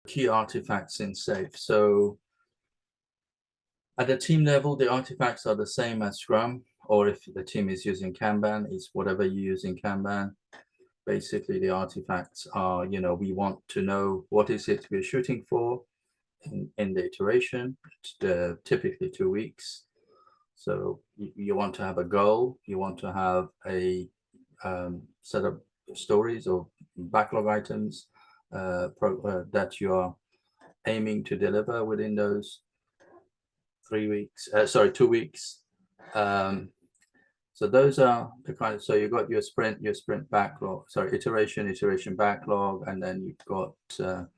key artifacts in SAFe. So at the team level, the artifacts are the same as Scrum, or if the team is using Kanban, it's whatever you use in Kanban. Basically, the artifacts are, we want to know what is it we're shooting for in the iteration, typically 2 weeks. So you want to have a goal, you want to have a set of stories or backlog items that you are aiming to deliver within those 3 weeks, 2 weeks. So those are the kind of, so you've got your sprint backlog, iteration backlog, and then you've got, so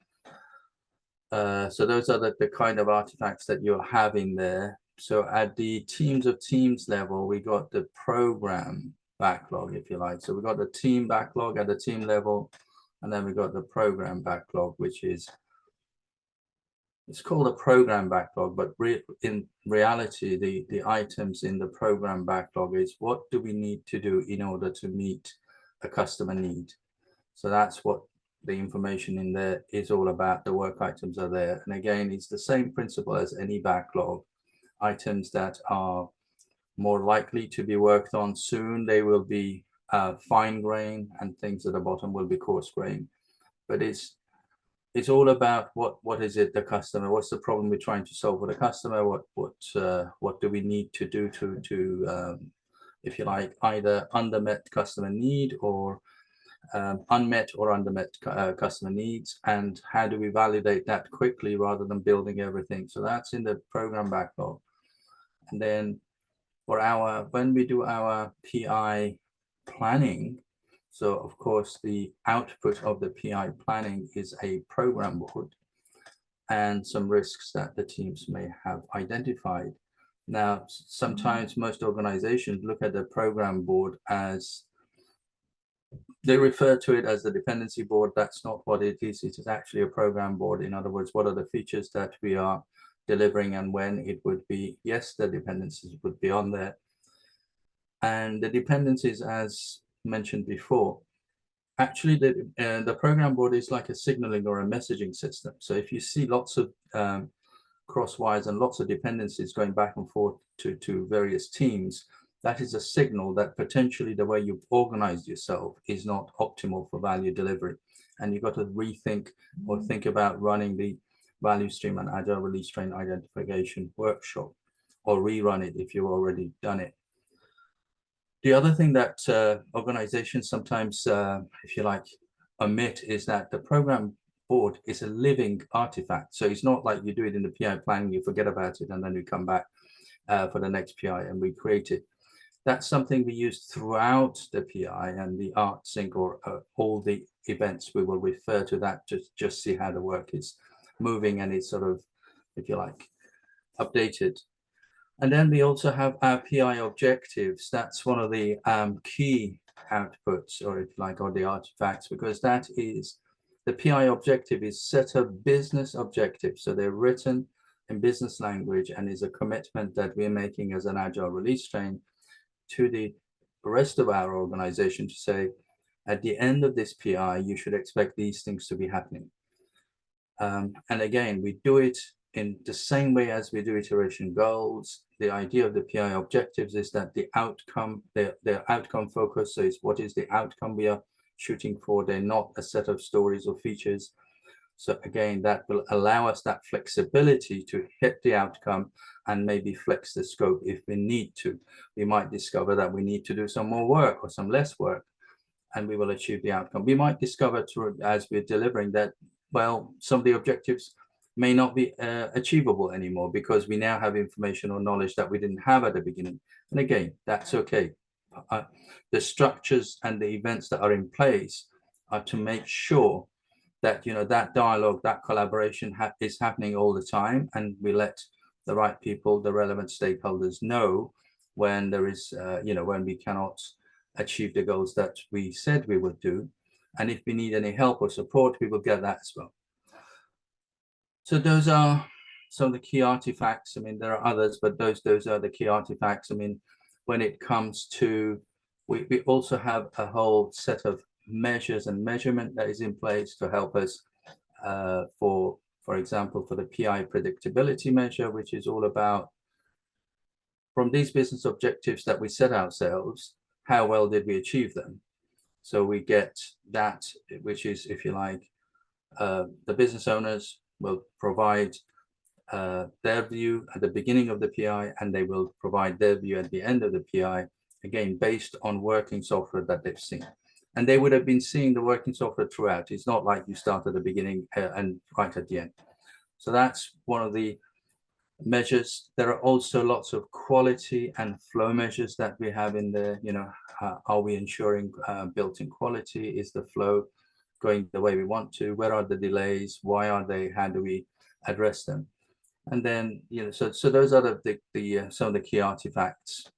those are the kind of artifacts that you're having there. So at the teams of teams level, we got the program backlog, if you like. So we got the team backlog at the team level, and then we got the program backlog, which is, it's called a program backlog, but in reality, the items in the program backlog is what do we need to do in order to meet a customer need. So that's what the information in there is all about. The work items are there. And again, it's the same principle as any backlog. Items that are more likely to be worked on soon, they will be fine grain, and things at the bottom will be coarse grain. But it's all about what is it the customer, what's the problem we're trying to solve for the customer, what do we need to do to if you like, either undermet customer need or unmet or undermet customer needs, and how do we validate that quickly rather than building everything. So that's in the program backlog. And then for when we do our PI planning, so of course the output of the PI planning is a program board and some risks that the teams may have identified. Now, sometimes most organizations look at the program board as, they refer to it as the dependency board. That's not what it is. It is actually a program board. In other words, what are the features that we are delivering and when it would be, yes, the dependencies would be on there. And the dependencies, as mentioned before, actually the program board is like a signaling or a messaging system. So if you see lots of cross wires and lots of dependencies going back and forth to various teams, that is a signal that potentially the way you've organized yourself is not optimal for value delivery. And you've got to rethink or think about running the value stream and agile release train identification workshop, or rerun it if you've already done it. The other thing that organizations sometimes, if you like, omit is that the program board is a living artifact. So it's not like you do it in the PI planning, you forget about it, and then we come back for the next PI and we create it. That's something we use throughout the PI and the art sync, or all the events. We will refer to that to just see how the work is moving and it's sort of, if you like, updated. And then we also have our PI objectives. That's one of the key outputs, or if you like, or the artifacts, because that is, the PI objective is set of business objectives. So they're written in business language and is a commitment that we're making as an agile release train to the rest of our organization to say, at the end of this PI, you should expect these things to be happening. And again, we do it in the same way as we do iteration goals. The idea of the PI objectives is that the outcome, they're outcome focused. So it's what is the outcome we are shooting for. They're not a set of stories or features. So again, that will allow us that flexibility to hit the outcome and maybe flex the scope if we need to. We might discover that we need to do some more work or some less work, and we will achieve the outcome. We might discover as we're delivering that, well, some of the objectives may not be achievable anymore because we now have information or knowledge that we didn't have at the beginning. And again, that's okay. The structures and the events that are in place are to make sure that, that dialogue, that collaboration is happening all the time, and we let the right people, the relevant stakeholders know when there is, when we cannot achieve the goals that we said we would do. And if we need any help or support, we will get that as well. So those are some of the key artifacts. I mean, there are others, but those are the key artifacts. I mean, when it comes to, we also have a whole set of measures and measurement that is in place to help us for example, for the PI predictability measure, which is all about from these business objectives that we set ourselves, how well did we achieve them? So we get that, which is, if you like, the business owners will provide their view at the beginning of the PI, and they will provide their view at the end of the PI, again, based on working software that they've seen. And they would have been seeing the working software throughout. It's not like you start at the beginning and right at the end. So that's one of the measures. There are also lots of quality and flow measures that we have in there. You know, are we ensuring built-in quality? Is the flow going the way we want to? Where are the delays? Why are they? How do we address them? And then, you know, so those are the some of the key artifacts